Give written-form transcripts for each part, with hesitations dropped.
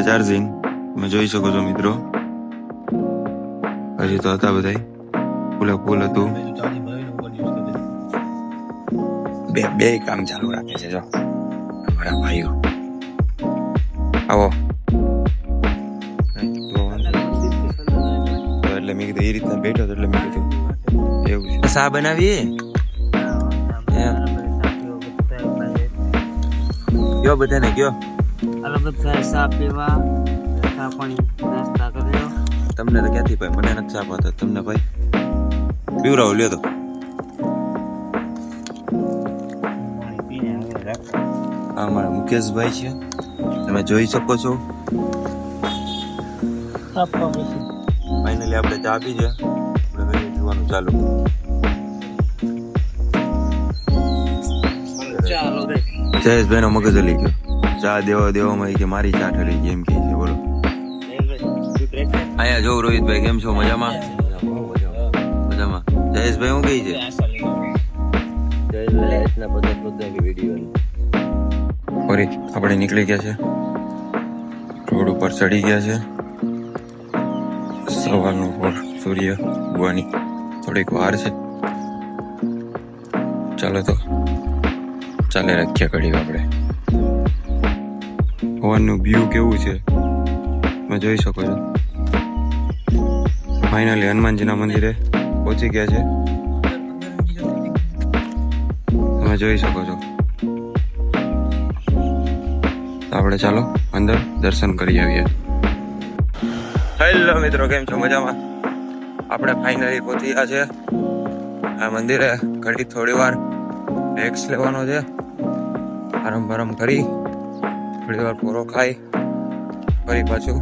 Charging તમે જોઈ શકો છો મિત્રો. હજી તો હતા બધા ફૂલે ફૂલ હતું. બે કામ ચાલુ રાખે છે જો અમારા ભાઈઓ. આવો એટલે મેં કીધું એ રીતના બેઠો તો એટલે મેં કીધું એવું છે. શા બનાવી કયો બધાને કયો ચા પીવા ચા પાણી નાસ્તા કર્યો. તમને તો ક્યાંથી ભાઈ મને નથી ચા પાતા તમને ભાઈ પીવરાવો લ્યો તો. આ અમારા મુકેશભાઈ છે તમે જોઈ શકો છો. ફાઇનલી આપણે ચા આપી છે આપણે જોવાનું ચાલુ. જયેશભાઈ નો મગજ હલી ગયો. ચા દેવામાં કે મારી ચા ઠરી ગઈ એમ કે છે. બોલો અહીંયા જો રોહિતભાઈ કેમ છો? મજામાં મજામાં. જયેશભાઈ હું કઈ છે? આપણે નીકળી ગયા છે રોડ ઉપર ચડી ગયા છે. સવારનું સૂર્ય ઉગવાની થોડીક વાર છે. ચાલો તો ચાલે રાખીએ ઘડીક. આપણે સવારનું વ્યૂ કેવું છે તમે જોઈ શકો છો. ફાઇનલી હનુમાનજીના મંદિરે પહોંચી ગયા છે તમે જોઈ શકો છો. આપણે ચાલો અંદર દર્શન કરી આવીએ. હેલો મિત્રો, કેમ છો? મજામાં. આપણે ફાઇનલી પહોંચી ગયા છે આ મંદિરે. ઘડી થોડી વાર રેક્સ લેવાનો છે. આરામ બારામ કરી થોડી વાર પૂરો ખાઈ ફરી પાછું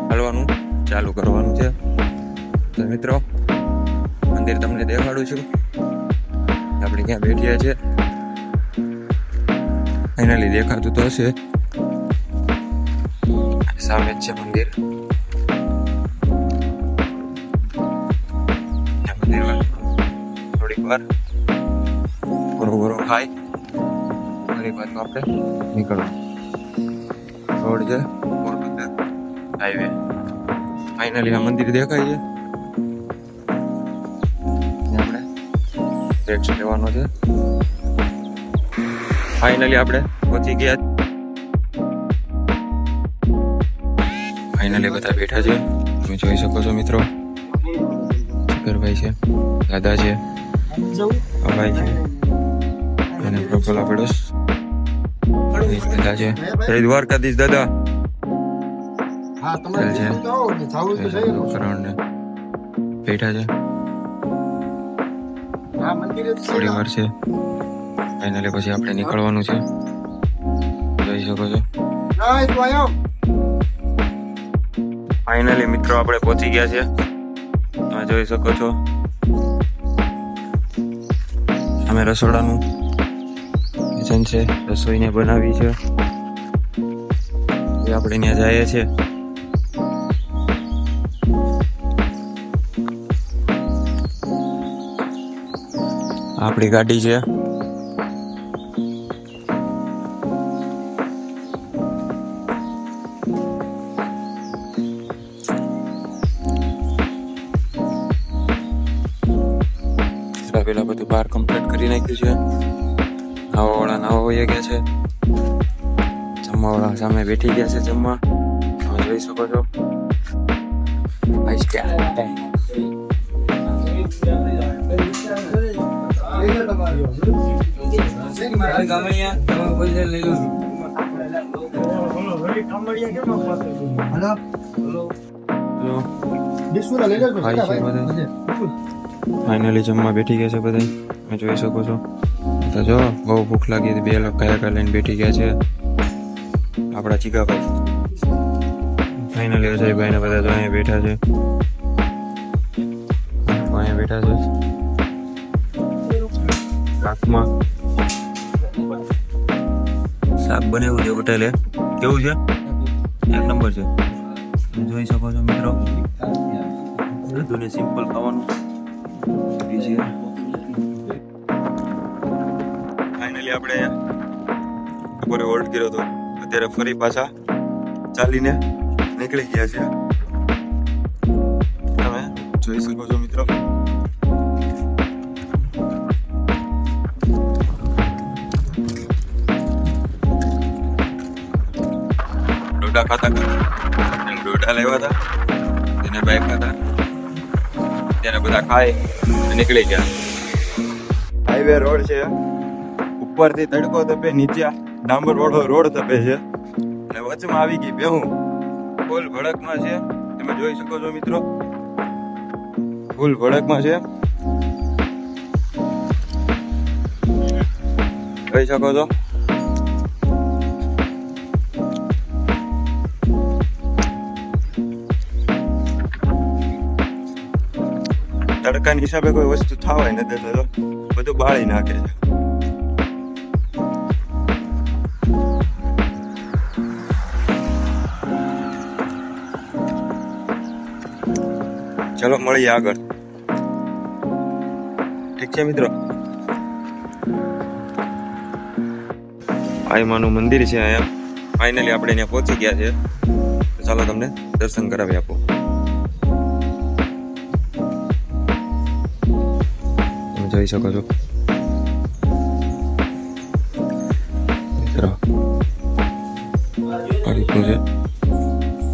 હાલવાનું ચાલુ કરવાનું છે. તો મિત્રો મંદિર તમને દેખાડું છું. આપણે ક્યાં બેઠ્યા છે ફાઇનલી દેખાતું તો હશે. સામે જ છે મંદિર. મંદિરમાં થોડીક વાર પૂરો ખાઈ ફરી પાછું આપણે નીકળવું. રોડ છે પોરબંદર હાઈવે. ફાઇનલી આ મંદિર દેખાય છે. આપણે ટેક્સ લેવાનો છે. ફાઇનલી આપણે પહોંચી ગયા. ફાઇનલી બધા બેઠા છે તમે જોઈ શકો છો મિત્રો. શંકરભાઈ છે, દાદા છે, ભાઈ છે અને પ્રફુલ્લા પડોશ દાદા છે. જય દ્વારકાધીશ દાદા છે. કરણ બેઠા છે. થોડી વાર છે ફાઇનલી પછી આપણે નીકળવાનું છે. જોઈ શકો છો. ફાઇનલી મિત્રો આપણે પહોંચી ગયા છે તમે જોઈ શકો છો. અમે રસોડાનું કિચન છે, રસોઈને બનાવી છે. આપણે ત્યાં જઈએ છીએ. આપણી ગાડી છે. પેલા બધું બહાર કમ્પ્લીટ કરી નાખ્યું છે. નાવાવાળા નાવા વહી ગયા છે. જમવાવાળા સામે બેઠી ગયા છે જમવા. તમે જોઈ શકો છો. ફાઇનલી જમવા બેઠી ગયા છે બધા તમે જોઈ શકો છો. તો જો બહુ ભૂખ લાગી હતી. 2 લાખ કયા લઈને બેઠી ગયા છે આપણા ચીગાભાઈ. ફાઇનલી અજયભાઈ ને બધા જો અહીંયા બેઠા છે. અહીંયા બેઠા છે શાકમાં. શાક બનાવ્યું છે પટેલે. કેવું છે? 1 નંબર છે. જોઈ શકો છો મિત્રો. બધું સિમ્પલ ખાવાનું. ફાઇનલી આપણે બપોરે હોલ્ડ કર્યો હતો. અત્યારે ફરી પાછા ચાલીને નીકળી ગયા છે. તમે જોઈ શકો છો મિત્રો. ડોડા ખાતા ડોડા લેવા હતા તેને બેગ હતા તેને બધા ખાઈ નીકળી ગયા. હાઈવે રોડ છે, ઉપરથી તડકો તપે, નીચે ડાંબર વાળો રોડ તપે છે અને વચમાં આવી ગઈ બેહું ફૂલ ભડકમાં છે. તમે જોઈ શકો છો મિત્રો, ફૂલ ભડકમાં છે. જોઈ શકો છો. તડકાની હિસાબે કોઈ વસ્તુ થવાય નથી દેતો, બધું બાળી નાખે છે. ચલો મળીએ આગળ. ઠીક છે મિત્રો. આઈમાનું મંદિર છે અહીંયા. ફાઇનલી આપણે અહીંયા પહોંચી ગયા છે. ચાલો તમને દર્શન કરાવી આપો. તમે જોઈ શકો છો મિત્રો, આ રીતનું છે.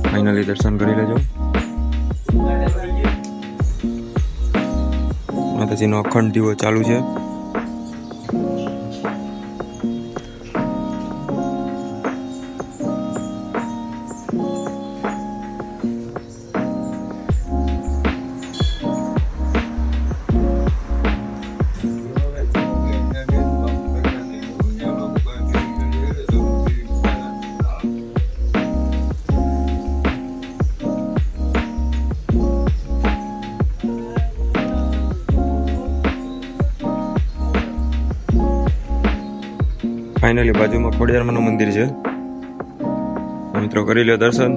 ફાઇનલી દર્શન કરી લેજો. માતાજીનો અખંડ દીવો ચાલુ છે. ફાઇનલી બાજુમાં ખોડિયારમાંનું મંદિર છે. મિત્રો કરી લ્યો દર્શન.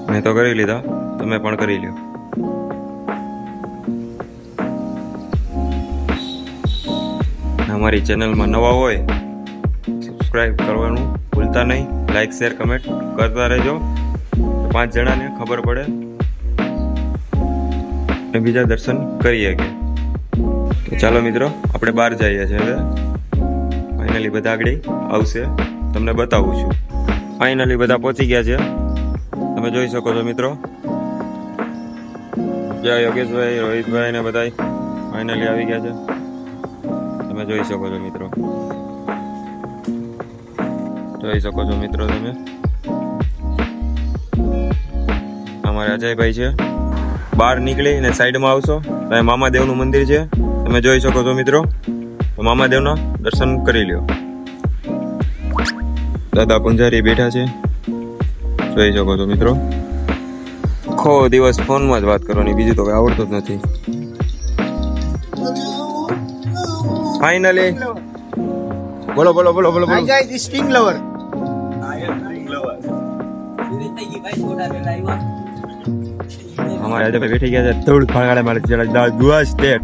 મેં તો કરી લીધા, તમે પણ કરી લ્યો. અમારી ચેનલમાં નવા હોય સબસ્ક્રાઇબ કરવાનું ભૂલતા નહીં. લાઈક શેર કમેન્ટ કરતા રહેજો, 5 જણાને ખબર પડે અને બીજા દર્શન કરી શકે. તો ચાલો મિત્રો, આપણે બહાર જઈએ છીએ હવે. ફાઇનલી બધા આગળ આવશે, તમને બતાવું છું. ફાઇનલી બધા પહોંચી ગયા છે. તમે જોઈ શકો છો મિત્રો. જય યોગેશભાઈ, રોહિતભાઈ ને બધા ફાઇનલી આવી ગયા છે. તમે જોઈ શકો છો મિત્રો. જોઈ શકો છો મિત્રો તમે. અમારે અજયભાઈ છે. બહાર નીકળી ને સાઈડમાં આવશો તો મામાદેવનું મંદિર છે. તમે જોઈ શકો છો મિત્રો. મામાદેવના દર્શન કરી લ્યો. દાદા પૂંજારી બેઠા છે, જોઈ શકો છો મિત્રો. આખો દિવસ ફોનમાં જ વાત કરવાની, બીજું તો કઈ આવડતું જ નથી. ફાઇનલી બોલો બોલો બોલો બોલો બોલો. Sting lover. અમારે આજે બેઠી ગયા છે. થોડું ફાળગાડે મારે જરા દુઆ સ્ટેટ.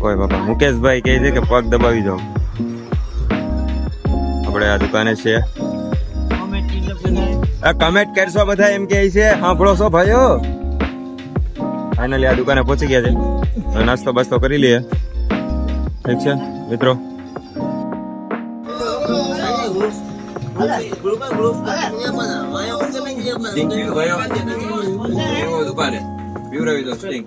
ઓય બાપા, મુકેશભાઈ કહે છે કે પગ દબાવી જાઓ. આપણે આ દુકાને છે. કમેન્ટ કરશો બધા એમ કહે છે, સાંભળો છો ભાઈઓ. ફાઇનલી આ દુકાને પહોંચી ગયા છે. હવે નાસ્તો બાસ્તો કરી લઈએ. ઠીક છે મિત્રો. દુકાને પીવરાવી દો સ્ટિંગ.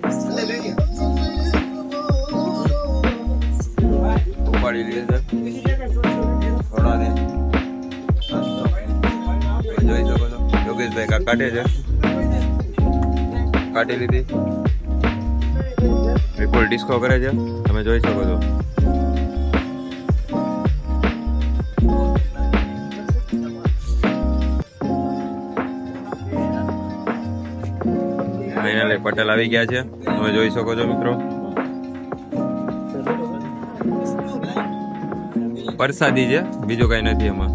ઉપાડી લીધે છે થોડા ને. જોઈ શકો છો યોગેશભાઈ કા કાઢે છે. કાઢી લીધી. વિપુલ ડિસ્કો કરે છે. તમે જોઈ શકો છો. ફાઇનલી પટેલ આવી ગયા છે. તમે જોઈ શકો છો મિત્રો. પરસાદી છે, બીજું કઈ નથી એમાં.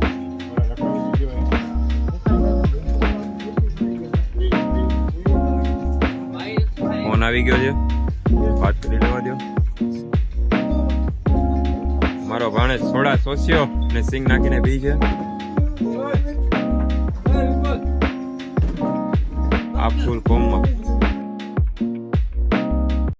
ફોન આવી ગયો છે, વાત કરી લેવા દો. મારો ભાણેજ સોડા સોસ્યો ને સિંગ નાખીને પી છે. આ ફૂલ કોમમાં